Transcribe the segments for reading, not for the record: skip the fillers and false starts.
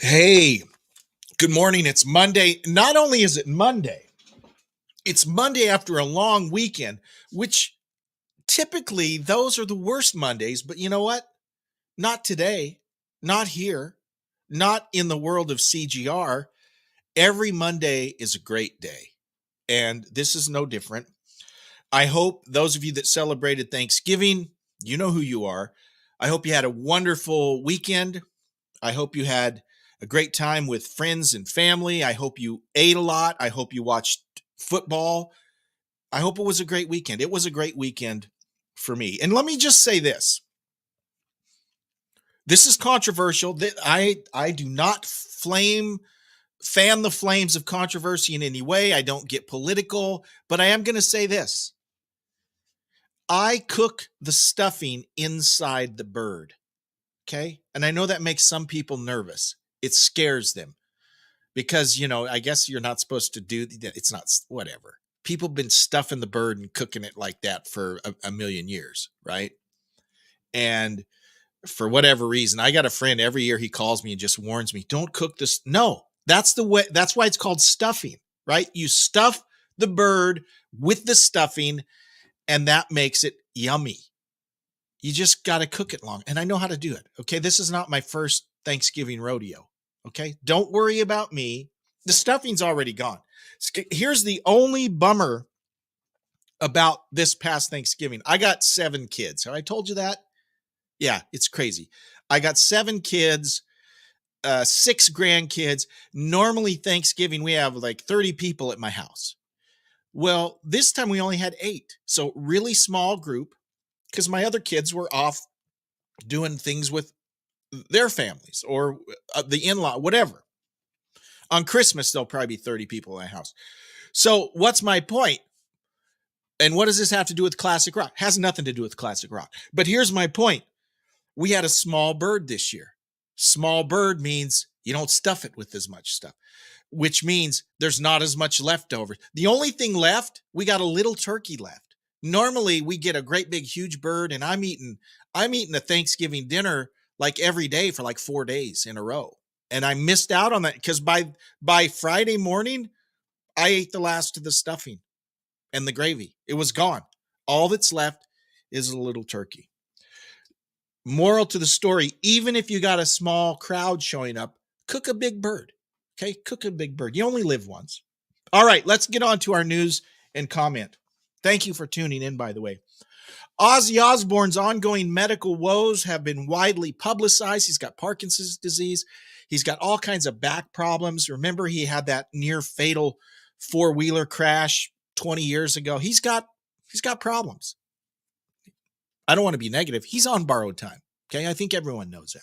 Hey, good morning. It's Monday. Not only is it Monday, it's Monday after a long weekend, which typically those are the worst Mondays. But you know what? Not today, not here, not in the world of CGR. Every Monday is a great day. And this is no different. I hope those of you that celebrated Thanksgiving, you know who you are. I hope you had a wonderful weekend. I hope you had a great time with friends and family. I hope you ate a lot. I hope you watched football. I hope it was a great weekend. It was a great weekend for me. And let me just say this. This is controversial. That I do not fan the flames of controversy in any way. I don't get political, but I am going to say this. I cook the stuffing inside the bird. Okay? And I know that makes some people nervous. It scares them. Because, I guess you're not supposed to do that. It's not, whatever. People have been stuffing the bird and cooking it like that for a million years, right? And for whatever reason, I got a friend every year he calls me and just warns me, don't cook this. No, that's the way. That's why it's called stuffing, right? You stuff the bird with the stuffing and that makes it yummy. You just got to cook it long. And I know how to do it. Okay. This is not my first Thanksgiving rodeo. Okay. Don't worry about me. The stuffing's already gone. Here's the only bummer about this past Thanksgiving. I got 7 kids. Have I told you that? Yeah, it's crazy. I got 7 kids, 6 grandkids. Normally Thanksgiving, we have like 30 people at my house. Well, this time we only had 8. So really small group because my other kids were off doing things with their families or the in-law, whatever. On Christmas, there'll probably be 30 people in my house. So what's my point? And what does this have to do with classic rock? Has nothing to do with classic rock. But here's my point. We had a small bird this year. Small bird means you don't stuff it with as much stuff, which means there's not as much leftover. The only thing left, we got a little turkey left. Normally we get a great big huge bird and I'm eating a Thanksgiving dinner like every day for like 4 days in a row. And I missed out on that because by Friday morning, I ate the last of the stuffing and the gravy. It was gone. All that's left is a little turkey. Moral to the story, even if you got a small crowd showing up, cook a big bird. Okay, cook a big bird. You only live once. All right, let's get on to our news and comment. Thank you for tuning in, by the way. Ozzy Osbourne's ongoing medical woes have been widely publicized. He's got Parkinson's disease. He's got all kinds of back problems. Remember, he had that near fatal 4-wheeler crash 20 years ago. He's got problems. I don't want to be negative. He's on borrowed time. Okay. I think everyone knows that.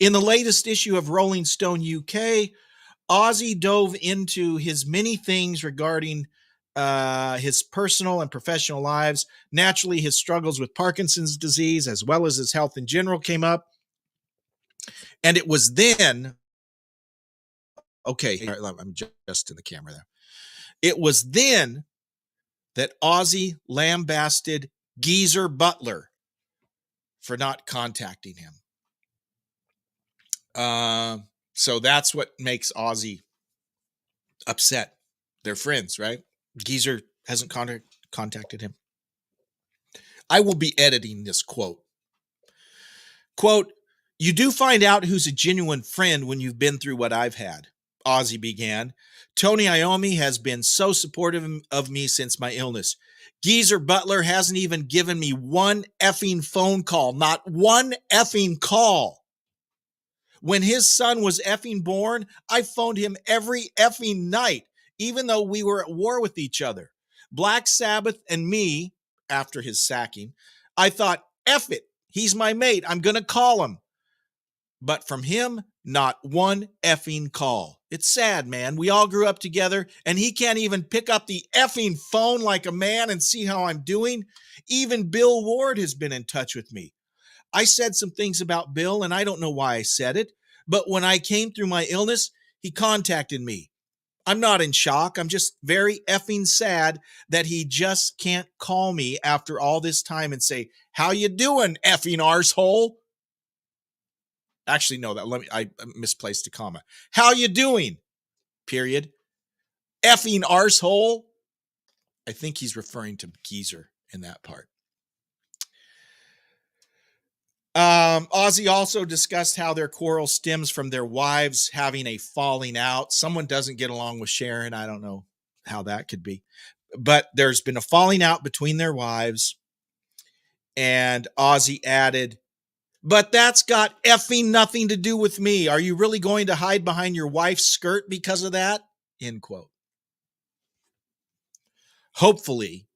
In the latest issue of Rolling Stone UK, Ozzy dove into his many things regarding his personal and professional lives. Naturally, his struggles with Parkinson's disease, as well as his health in general, came up. And it was then, okay, I'm just in the camera there. It was then that Ozzy lambasted Geezer Butler for not contacting him. So that's what makes Ozzy upset. They're friends, right? Geezer hasn't contacted him. I will be editing this quote. Quote, "You do find out who's a genuine friend when you've been through what I've had," Ozzy began. "Tony Iommi has been so supportive of me since my illness. Geezer Butler hasn't even given me one effing phone call, not one effing call. When his son was effing born, I phoned him every effing night, even though we were at war with each other. Black Sabbath and me, after his sacking, I thought, F it, he's my mate, I'm going to call him. But from him, not one effing call. It's sad, man. We all grew up together, and he can't even pick up the effing phone like a man and see how I'm doing. Even Bill Ward has been in touch with me. I said some things about Bill, and I don't know why I said it, but when I came through my illness, he contacted me. I'm not in shock. I'm just very effing sad that he just can't call me after all this time and say, how you doing, effing arsehole? Actually, no, I misplaced a comma. How you doing? Period. Effing arsehole. I think he's referring to Geezer in that part. Ozzy also discussed how their quarrel stems from their wives having a falling out. Someone doesn't get along with Sharon. I don't know how that could be, but there's been a falling out between their wives. And Ozzy added, but that's got effing nothing to do with me. Are you really going to hide behind your wife's skirt because of that? End quote. Hopefully,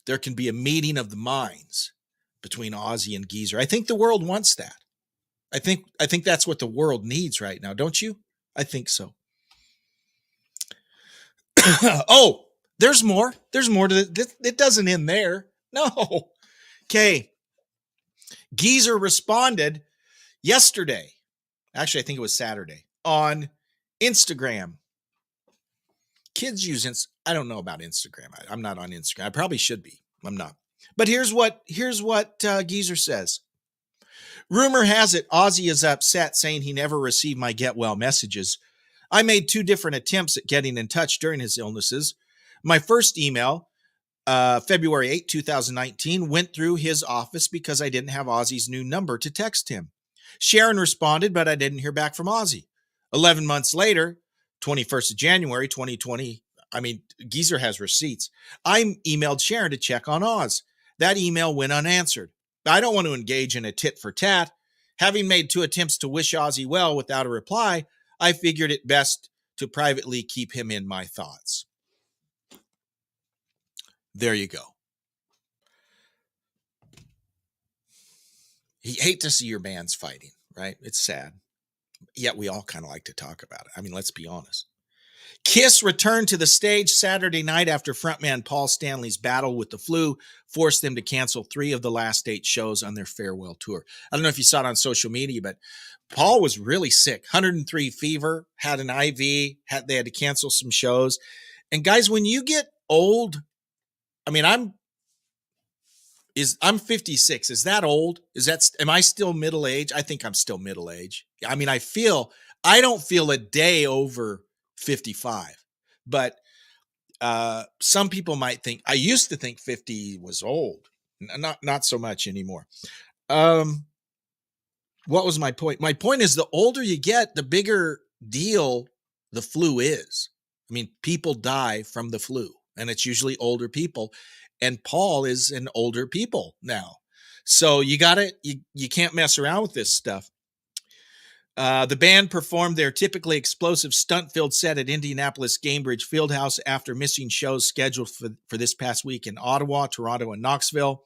there can be a meeting of the minds between Ozzy and Geezer. I think the world wants that. I think that's what the world needs right now, don't you? I think so. Oh, there's more. There's more to it. It doesn't end there. No. Okay. Geezer responded yesterday. Actually, I think it was Saturday on Instagram. Kids use I don't know about Instagram. I'm not on Instagram. I probably should be. I'm not. But here's what Geezer says. Rumor has it Ozzy is upset, saying he never received my get well messages. I made 2 different attempts at getting in touch during his illnesses. My first email, February 8, 2019, went through his office because I didn't have Ozzy's new number to text him. Sharon responded, but I didn't hear back from Ozzy. 11 months later, 21st of January, 2020, Geezer has receipts. I emailed Sharon to check on Oz. That email went unanswered. I don't want to engage in a tit for tat. Having made 2 attempts to wish Ozzy well without a reply, I figured it best to privately keep him in my thoughts. There you go. You hate to see your bands fighting, right? It's sad. Yet we all kind of like to talk about it. Let's be honest. Kiss returned to the stage Saturday night after frontman Paul Stanley's battle with the flu forced them to cancel 3 of the last 8 shows on their farewell tour. I don't know if you saw it on social media, but Paul was really sick. 103 fever, had an IV, they had to cancel some shows. And guys, when you get old, I'm 56. Is that old? Am I still middle age? I think I'm still middle age. I don't feel a day over 55, but some people might think, I used to think 50 was old. Not so much anymore. What was my point? My point is the older you get, the bigger deal the flu is. People die from the flu, and it's usually older people. And Paul is an older people now. So you can't mess around with this stuff. The band performed their typically explosive stunt-filled set at Indianapolis Gainbridge Fieldhouse after missing shows scheduled for this past week in Ottawa, Toronto, and Knoxville.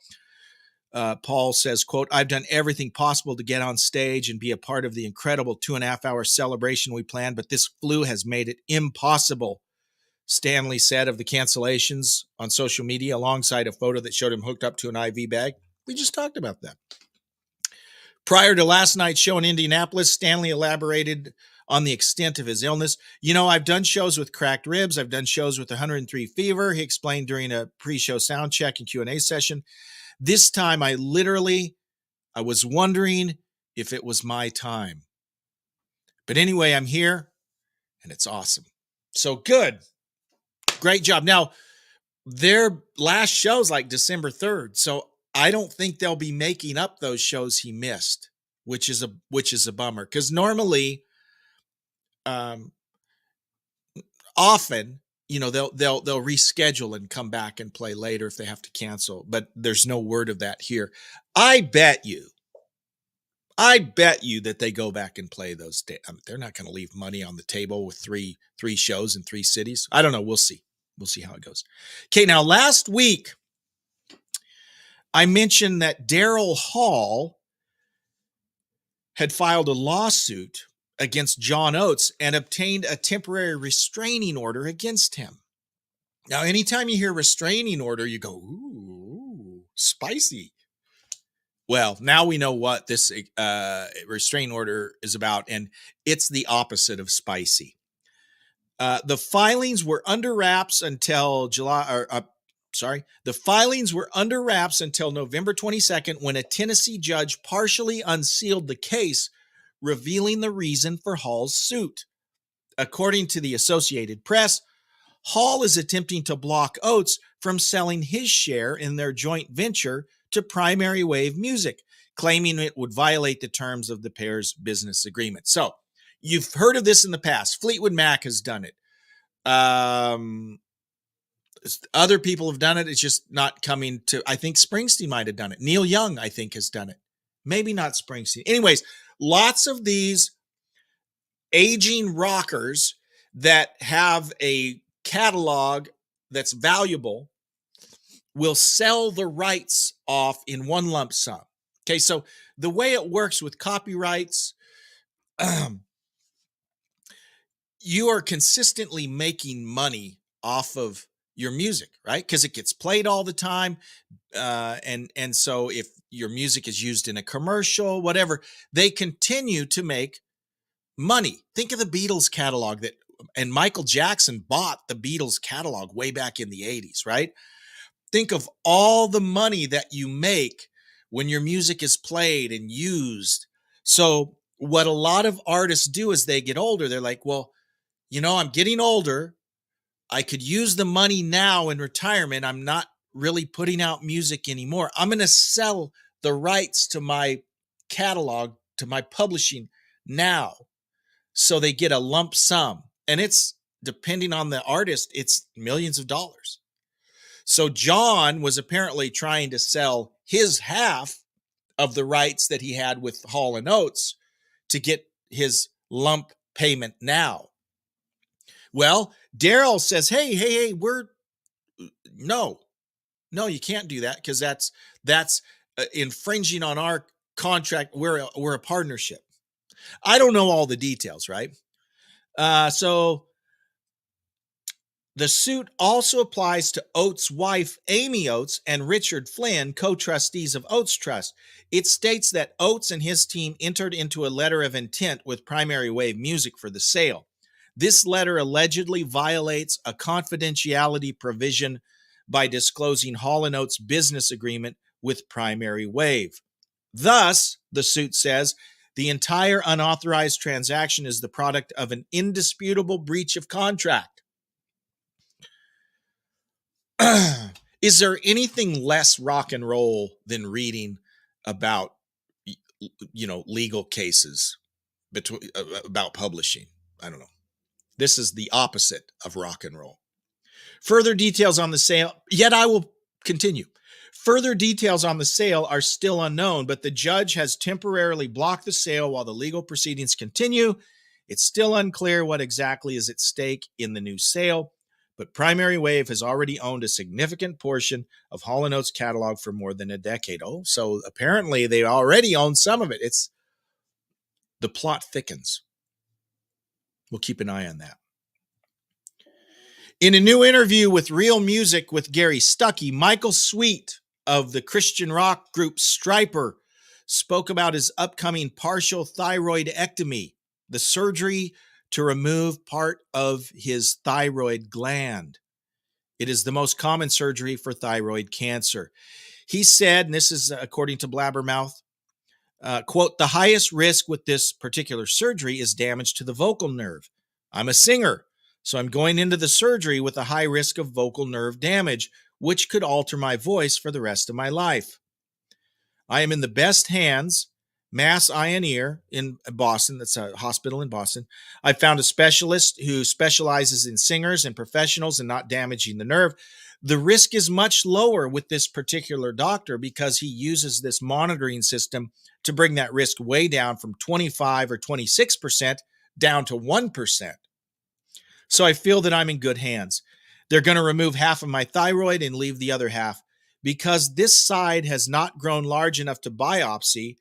Paul says, quote, I've done everything possible to get on stage and be a part of the incredible 2.5-hour celebration we planned, but this flu has made it impossible. Stanley said of the cancellations on social media alongside a photo that showed him hooked up to an IV bag. We just talked about that. Prior to last night's show in Indianapolis, Stanley elaborated on the extent of his illness. I've done shows with cracked ribs. I've done shows with 103 fever. He explained during a pre-show sound check and Q&A session. This time I was wondering if it was my time. But anyway, I'm here and it's awesome. So good. Great job. Now, their last show's like December 3rd. So I don't think they'll be making up those shows he missed, which is a bummer. Because normally, often, they'll reschedule and come back and play later if they have to cancel. But there's no word of that here. I bet you that they go back and play those. They're not going to leave money on the table with three shows in 3 cities. I don't know. We'll see. We'll see how it goes. Okay, now last week, I mentioned that Daryl Hall had filed a lawsuit against John Oates and obtained a temporary restraining order against him. Now, anytime you hear restraining order, you go, ooh, spicy. Well, now we know what this restraining order is about, and it's the opposite of spicy. The filings were under wraps until The filings were under wraps until November 22nd when a Tennessee judge partially unsealed the case, revealing the reason for Hall's suit. According to the Associated Press, Hall is attempting to block Oates from selling his share in their joint venture to Primary Wave Music, claiming it would violate the terms of the pair's business agreement. So, you've heard of this in the past. Fleetwood Mac has done it. Other people have done it. It's just not coming to, I think Springsteen might have done it. Neil Young, I think, has done it. Maybe not Springsteen. Anyways, lots of these aging rockers that have a catalog that's valuable will sell the rights off in one lump sum. Okay, so the way it works with copyrights, you are consistently making money off of your music, right? Because it gets played all the time. And so if your music is used in a commercial, whatever, they continue to make money. Think of the Beatles catalog and Michael Jackson bought the Beatles catalog way back in the 80s, right? Think of all the money that you make when your music is played and used. So what a lot of artists do as they get older, they're like, well, I'm getting older. I could use the money now in retirement. I'm not really putting out music anymore. I'm going to sell the rights to my catalog, to my publishing now. So they get a lump sum. And it's, depending on the artist, it's millions of dollars. So John was apparently trying to sell his half of the rights that he had with Hall & Oates to get his lump payment now. Well, Daryl says, hey, no, you can't do that because that's infringing on our contract. We're a partnership. I don't know all the details, right? So the suit also applies to Oates' wife, Amy Oates, and Richard Flynn, co-trustees of Oates Trust. It states that Oates and his team entered into a letter of intent with Primary Wave Music for the sale. This letter allegedly violates a confidentiality provision by disclosing Hall & Oates' business agreement with Primary Wave. Thus, the suit says, the entire unauthorized transaction is the product of an indisputable breach of contract. Is there anything less rock and roll than reading about, legal cases about publishing? I don't know. This is the opposite of rock and roll. Further details on the sale, yet I will continue. Further details on the sale are still unknown, but the judge has temporarily blocked the sale while the legal proceedings continue. It's still unclear what exactly is at stake in the new sale, but Primary Wave has already owned a significant portion of Hall & Oates' catalog for more than a decade. Oh, so apparently they already own some of it. The plot thickens. We'll keep an eye on that. In a new interview with Real Music with Gary Stuckey, Michael Sweet of the Christian rock group Stryper spoke about his upcoming partial thyroidectomy, the surgery to remove part of his thyroid gland. It is the most common surgery for thyroid cancer. He said, and this is according to Blabbermouth, quote, the highest risk with this particular surgery is damage to the vocal nerve. I'm a singer, so I'm going into the surgery with a high risk of vocal nerve damage, which could alter my voice for the rest of my life. I am in the best hands, Mass Eye and Ear in Boston. That's a hospital in Boston. I found a specialist who specializes in singers and professionals and not damaging the nerve. The risk is much lower with this particular doctor because he uses this monitoring system to bring that risk way down from 25 or 26% down to 1%. So I feel that I'm in good hands. They're going to remove half of my thyroid and leave the other half. Because this side has not grown large enough to biopsy,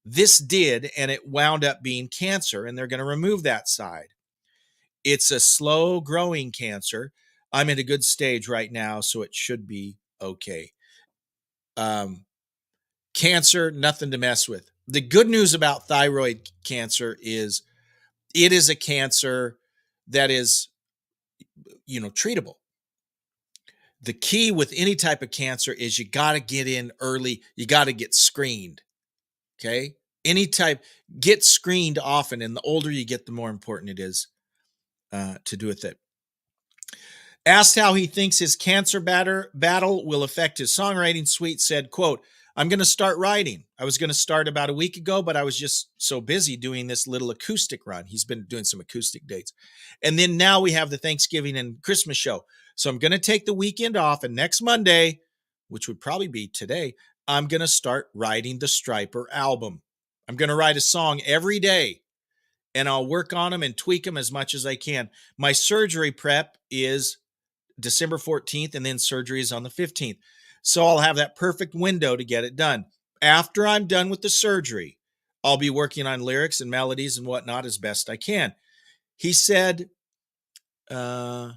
this did, and it wound up being cancer, and they're going to remove that side. It's a slow growing cancer. I'm in a good stage right now, so it should be okay. Cancer, nothing to mess with. The good news about thyroid cancer is it is a cancer that is, treatable. the key with any type of cancer is you got to get in early. You got to get screened. Okay. Any type, get screened often. And the older you get, the more important it is to do with it. Asked how he thinks his cancer battle will affect his songwriting, Sweet said, quote, I'm going to start writing. I was going to start about a week ago, but I was just so busy doing this little acoustic run. He's been doing some acoustic dates. And then now we have the Thanksgiving and Christmas show. So I'm going to take the weekend off, and next Monday, which would probably be today, I'm going to start writing the Stryper album. I'm going to write a song every day, and I'll work on them and tweak them as much as I can. My surgery prep is December 14th, and then surgery is on the 15th. So I'll have that perfect window to get it done. After I'm done with the surgery, I'll be working on lyrics and melodies and whatnot as best I can. He said, I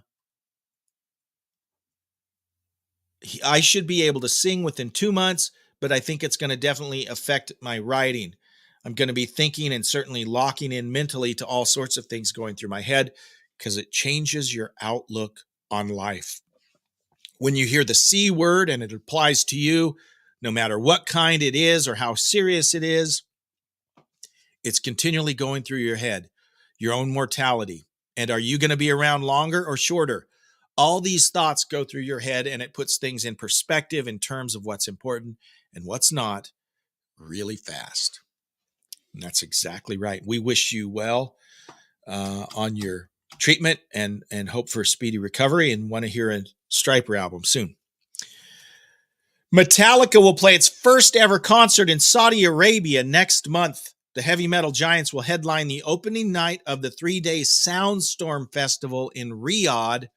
should be able to sing within 2 months, but I think it's going to definitely affect my writing. I'm going to be thinking and certainly locking in mentally to all sorts of things going through my head because it changes your outlook on life. When you hear the C word and it applies to you, no matter what kind it is or how serious it is, it's continually going through your head, your own mortality. And are you going to be around longer or shorter? All these thoughts go through your head, and it puts things in perspective in terms of what's important and what's not really fast. And that's exactly right. We wish you well on your treatment and hope for a speedy recovery, and want to hear a Stryper album soon. Metallica will play its first ever concert in Saudi Arabia next month. The heavy metal giants will headline the opening night of the 3-day Soundstorm Festival in Riyadh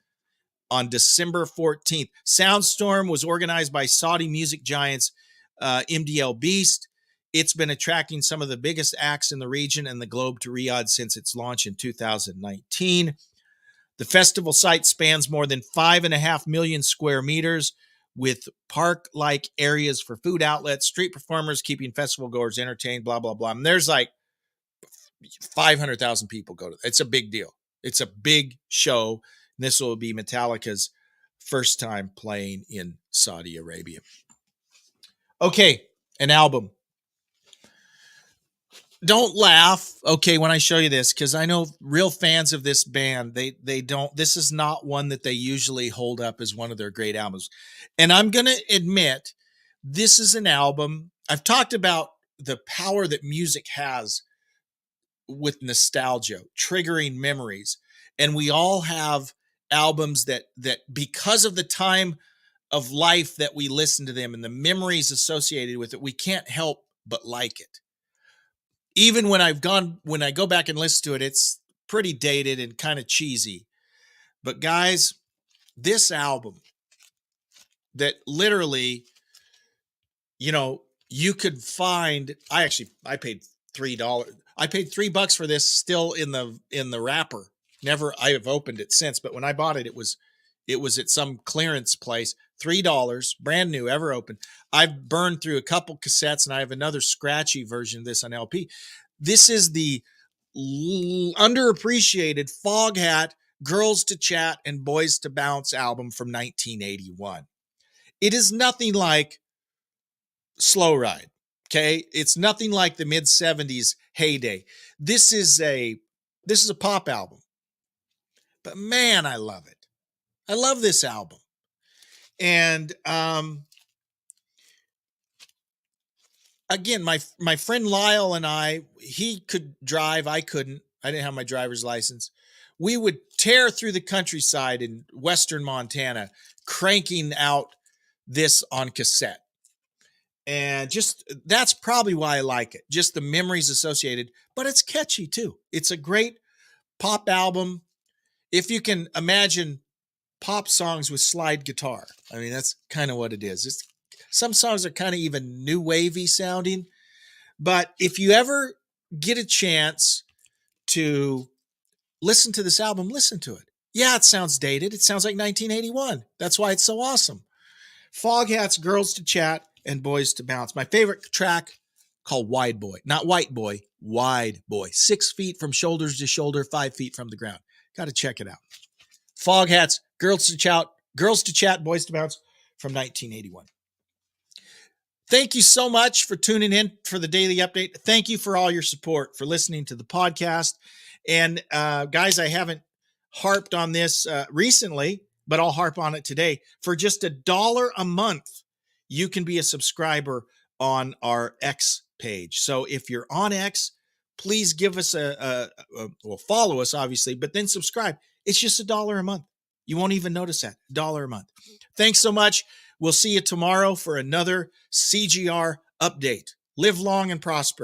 on December 14th. Soundstorm was organized by Saudi music giants MDL Beast. It's been attracting some of the biggest acts in the region and the globe to Riyadh since its launch in 2019. The festival site spans more than 5.5 million square meters with park-like areas for food outlets, street performers, keeping festival goers entertained, blah, blah, blah. And there's like 500,000 people go to it. It's a big deal. It's a big show. And this will be Metallica's first time playing in Saudi Arabia. Okay, an album. Don't laugh, okay, when I show you this, because I know real fans of this band, they don't, this is not one that they usually hold up as one of their great albums. And I'm going to admit, this is an album, I've talked about the power that music has with nostalgia, triggering memories. And we all have albums that because of the time of life that we listen to them and the memories associated with it, we can't help but like it. Even when I go back and listen to it, it's pretty dated and kind of cheesy. But guys, this album that literally, you could find, I paid $3. I paid $3 for this, still in the wrapper. I have opened it since, but when I bought it, it was at some clearance place, $3, brand new, ever opened. I've burned through a couple cassettes, and I have another scratchy version of this on LP. This is the underappreciated Foghat, Girls to Chat and Boys to Bounce album from 1981. It is nothing like Slow Ride, okay? It's nothing like the mid-70s heyday. This is a pop album. But man, I love it. I love this album. And again, my friend Lyle and I, he could drive, I couldn't. I didn't have my driver's license. We would tear through the countryside in western Montana, cranking out this on cassette. And that's probably why I like it. Just the memories associated, but it's catchy too. It's a great pop album. If you can imagine pop songs with slide guitar. I mean, that's kind of what it is. Some songs are kind of even new wavy sounding, but if you ever get a chance to listen to this album, listen to it. Yeah, it sounds dated. It sounds like 1981. That's why it's so awesome. Foghat's Girls to Chat and Boys to Bounce. My favorite track, called Wide Boy. Not White Boy, Wide Boy. 6 feet from shoulders to shoulder, 5 feet from the ground. Got to check it out. Foghat's Girls to Chat Girls to Chat, Boys to Bounce from 1981. Thank you so much for tuning in for the daily update. Thank you for all your support, for listening to the podcast. And guys, I haven't harped on this recently, but I'll harp on it today. For just $1 a month, you can be a subscriber on our X page. So if you're on X, please give us well, follow us, obviously, but then subscribe. It's just $1 a month. You won't even notice that. $1 a month. Thanks so much. We'll see you tomorrow for another CGR update. Live long and prosper.